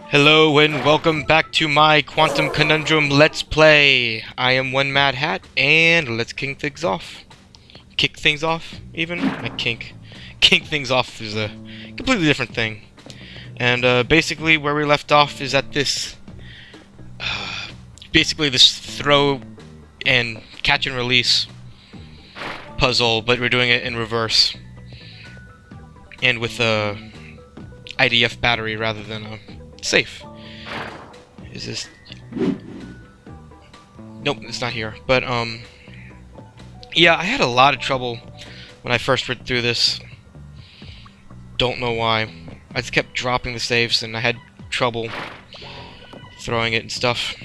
Hello and welcome back to my Quantum Conundrum Let's Play. I am OneMadHatt and let's kick things off. Kick things off, even? Like kink. Kink things off is a completely different thing. And basically where we left off is at this... basically this throw and catch and release puzzle, but we're doing it in reverse. And with a IDF battery rather than a safe. Is this... Nope, it's not here. But, yeah, I had a lot of trouble when I first read through this. Don't know why. I just kept dropping the saves and I had trouble throwing it and stuff.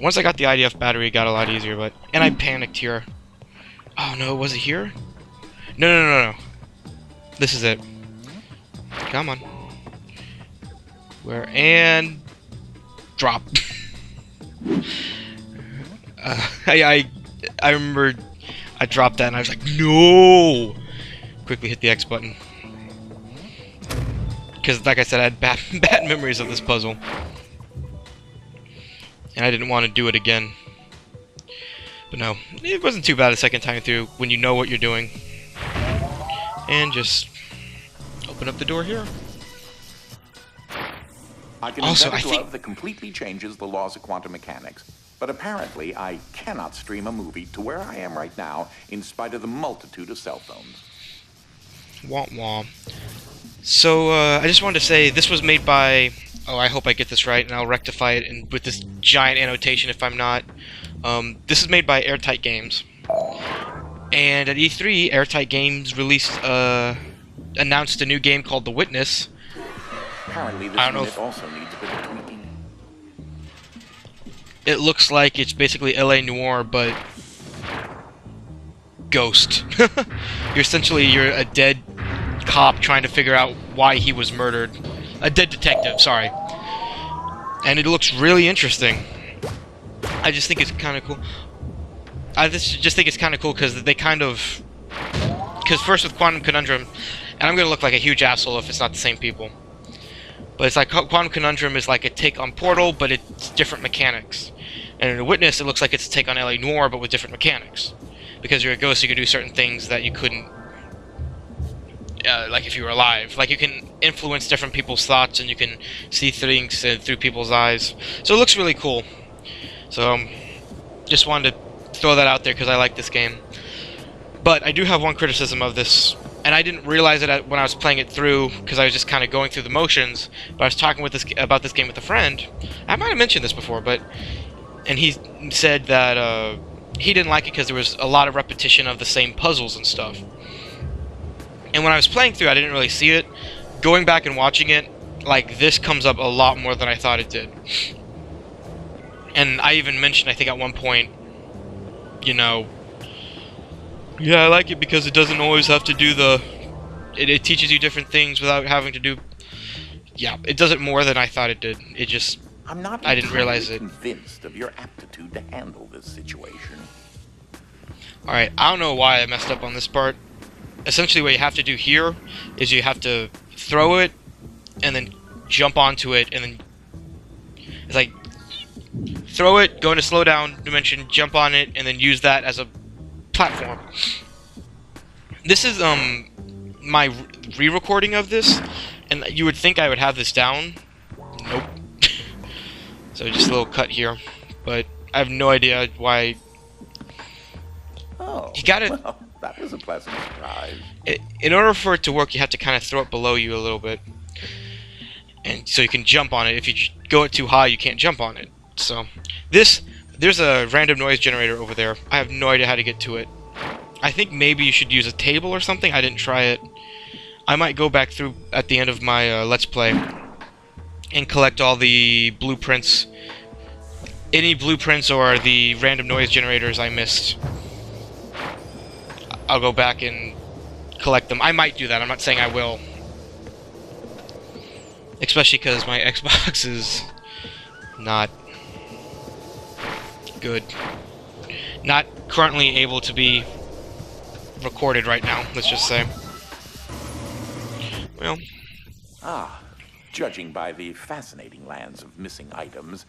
Once I got the IDF battery, it got a lot easier, but... And I panicked here. Oh no, was it here? No. This is it. Come on. Where? And... Drop. I remember I dropped that and I was like, no! Quickly hit the X button. Because, like I said, I had bad memories of this puzzle. And I didn't want to do it again. But no, it wasn't too bad a second time through when you know what you're doing. And just open up the door here. I can invent a glove that completely changes the laws of quantum mechanics. But apparently, I cannot stream a movie to where I am right now, in spite of the multitude of cell phones. Wah wah. So, I just wanted to say, this was made by... Oh, I hope I get this right, and I'll rectify it with this giant annotation if I'm not. This is made by Airtight Games. And at E3, Airtight Games announced a new game called The Witness. Apparently, this unit also needs a bit of tweaking. It looks like it's basically LA Noire, but... Ghost. You're a dead cop trying to figure out why he was murdered. A dead detective, sorry. And it looks really interesting. I just think it's kind of cool. I just think it's kind of cool because they kind of... Because first with Quantum Conundrum, and I'm going to look like a huge asshole if it's not the same people. But it's like Quantum Conundrum is like a take on Portal, but it's different mechanics. And in The Witness, it looks like it's a take on LA Noire, but with different mechanics. Because you're a ghost, you can do certain things that you couldn't... like if you were alive. Like you can influence different people's thoughts and you can see things through people's eyes. So it looks really cool. So just wanted to throw that out there because I like this game. But I do have one criticism of this, and I didn't realize it when I was playing it through because I was just kind of going through the motions. But I was talking about this game with a friend. I might have mentioned this before, and he said that he didn't like it because there was a lot of repetition of the same puzzles and stuff. And when I was playing through, I didn't really see it. Going back and watching it, like, this comes up a lot more than I thought it did. And I even mentioned, I think at one point, you know, yeah, I like it because it doesn't always have to do the... It teaches you different things without having to do... Yeah, it does it more than I thought it did. It just... I didn't realize it. Convinced of your aptitude to handle this situation. Alright, I don't know why I messed up on this part. Essentially what you have to do here is you have to throw it and then jump onto it and then it's like throw it, go into slow down dimension, jump on it, and then use that as a platform. This is my re-recording of this, and you would think I would have this down. Nope. So just a little cut here, but I have no idea why. Oh, you gotta. Well, that was a pleasant surprise. In order for it to work, you have to kind of throw it below you a little bit, and so you can jump on it. If you go it too high, you can't jump on it. So there's a random noise generator over there. I have no idea how to get to it. I think maybe you should use a table or something. I didn't try it. I might go back through at the end of my Let's Play and collect all the blueprints. Any blueprints or the random noise generators I missed. I'll go back and collect them. I might do that. I'm not saying I will. Especially because my Xbox is not good. Not currently able to be recorded right now, let's just say. Well. Ah, Judging by the fascinating lands of missing items,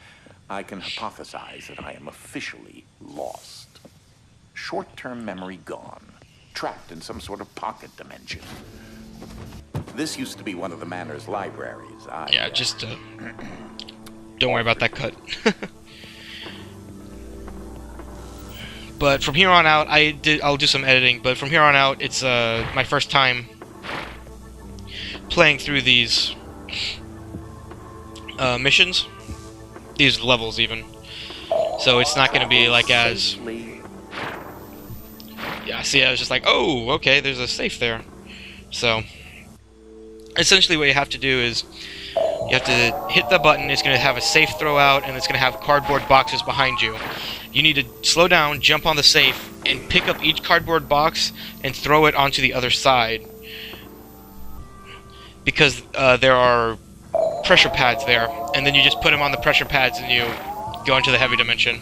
I can hypothesize that I am officially lost. Short-term memory gone, trapped in some sort of pocket dimension. This used to be one of the manor's libraries. Yeah, just don't worry about that cut. But from here on out, I'll do some editing. But from here on out, it's my first time playing through these missions, these levels even. So it's not going to be like as. Yeah, see, I was just like, oh, okay, there's a safe there. So essentially, what you have to do is you have to hit the button. It's going to have a safe throw out, and it's going to have cardboard boxes behind you. You need to slow down, jump on the safe, and pick up each cardboard box and throw it onto the other side. Because there are pressure pads there, and then you just put them on the pressure pads and you go into the heavy dimension.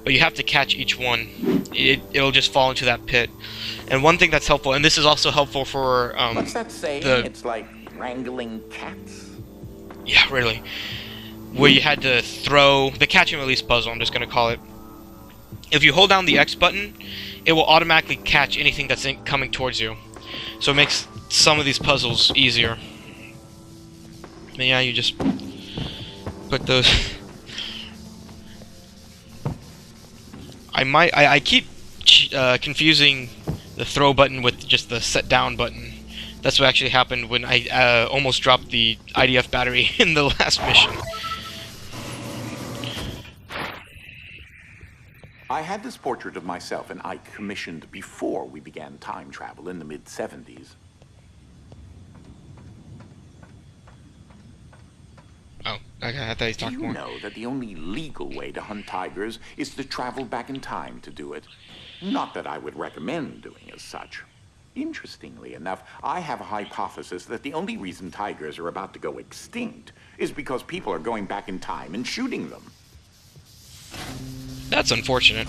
But you have to catch each one. It'll just fall into that pit. And one thing that's helpful, and this is also helpful for what's that saying? It's like wrangling cats. Yeah, really. Where you had to throw the catch and release puzzle, I'm just going to call it. If you hold down the X button, it will automatically catch anything that's coming towards you. So it makes some of these puzzles easier. And yeah, you just put those. I keep confusing the throw button with just the set down button. That's what actually happened when I almost dropped the IDF battery in the last mission. I had this portrait of myself and Ike commissioned before we began time travel in the mid-70s. Oh, okay, I thought he talked more. Do you know that the only legal way to hunt tigers is to travel back in time to do it? Not that I would recommend doing as such. Interestingly enough, I have a hypothesis that the only reason tigers are about to go extinct is because people are going back in time and shooting them. That's unfortunate.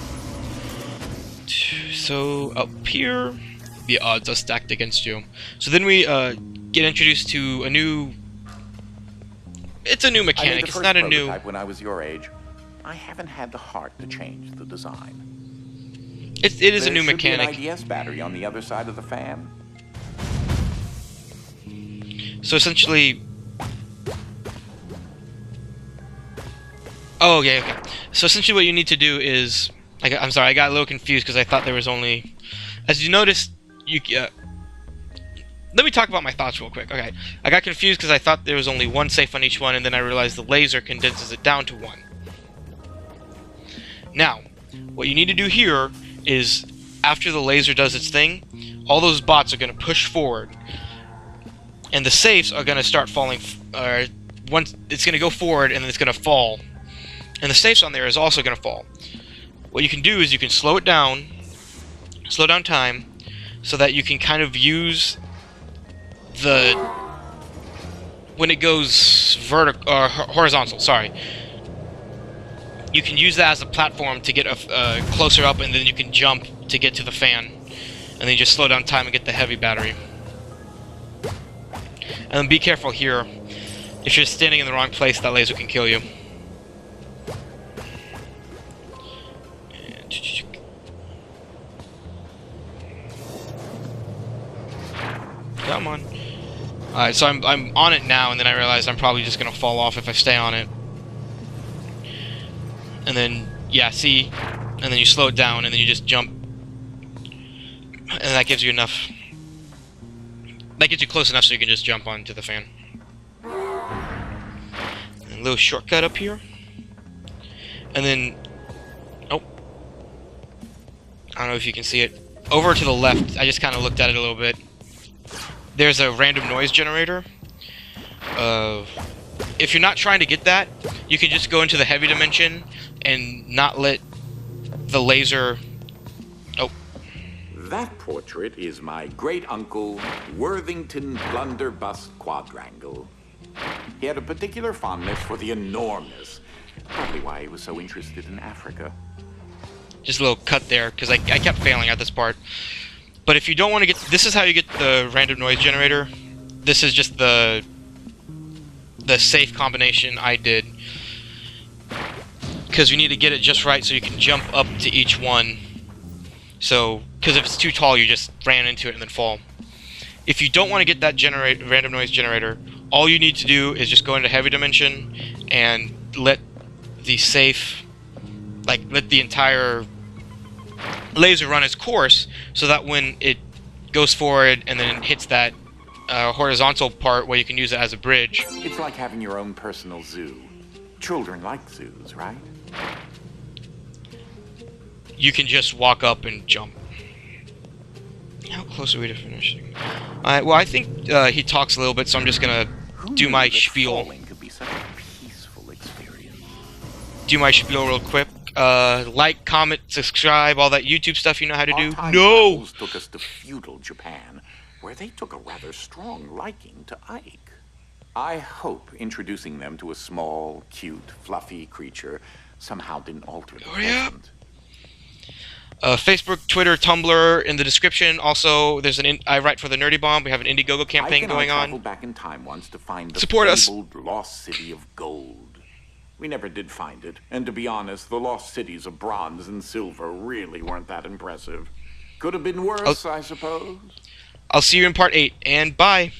So, up here, the odds are stacked against you. So then we get introduced to a new... It's a new mechanic, it's not a new... When I was your age, I haven't had the heart to change the design. It is a new mechanic. There should be an IDS battery on the other side of the fan. So essentially... Oh, okay, okay. So essentially what you need to do is... I'm sorry, I got a little confused because I thought there was only... As you noticed, you... let me talk about my thoughts real quick. Okay, I got confused because I thought there was only one safe on each one, and then I realized the laser condenses it down to one. Now, what you need to do here is, after the laser does its thing, all those bots are going to push forward, and the safes are going to start falling... once it's going to go forward, and then it's going to fall. And the safes on there is also going to fall. What you can do is you can slow it down, slow down time, so that you can kind of use the... when it goes vertical or horizontal, sorry. You can use that as a platform to get closer up, and then you can jump to get to the fan. And then you just slow down time and get the heavy battery. And then be careful here. If you're standing in the wrong place, that laser can kill you. Come on. Alright, so I'm on it now, and then I realized I'm probably just gonna fall off if I stay on it. And then, yeah, see? And then you slow it down, and then you just jump. And that gives you enough... That gets you close enough so you can just jump onto the fan. And a little shortcut up here. And then... Oh. I don't know if you can see it. Over to the left, I just kind of looked at it a little bit. There's a random noise generator. If you're not trying to get that, you can just go into the heavy dimension and not let the laser... Oh. That portrait is my great-uncle, Worthington Blunderbuss Quadrangle. He had a particular fondness for the enormous. Probably why he was so interested in Africa. Just a little cut there, because I kept failing at this part. But if you don't want to get, this is how you get the random noise generator. This is just the safe combination I did, because you need to get it just right so you can jump up to each one. So, because if it's too tall, you just ran into it and then fall. If you don't want to get that random noise generator, all you need to do is just go into heavy dimension and let the safe, like let the entire laser run its course, so that when it goes forward and then hits that horizontal part where you can use it as a bridge. It's like having your own personal zoo. Children like zoos, right? You can just walk up and jump. How close are we to finishing? Alright, well, I think he talks a little bit, so I'm just gonna do my spiel. Could be such a peaceful experience. Do my spiel real quick. Like, comment, subscribe, all that YouTube stuff you know how to do. Our time No! travels took us to feudal Japan, where they took a rather strong liking to Ike. I hope introducing them to a small, cute, fluffy creature somehow didn't alter the present. Facebook, Twitter, Tumblr in the description. Also, there's I write for the Nerdy Bomb. We have an Indiegogo campaign going on. I traveled back in time once to find the Support us. fabled lost city of gold. We never did find it, and to be honest, the lost cities of bronze and silver really weren't that impressive. Could have been worse, I suppose. I'll see you in part 8, and bye.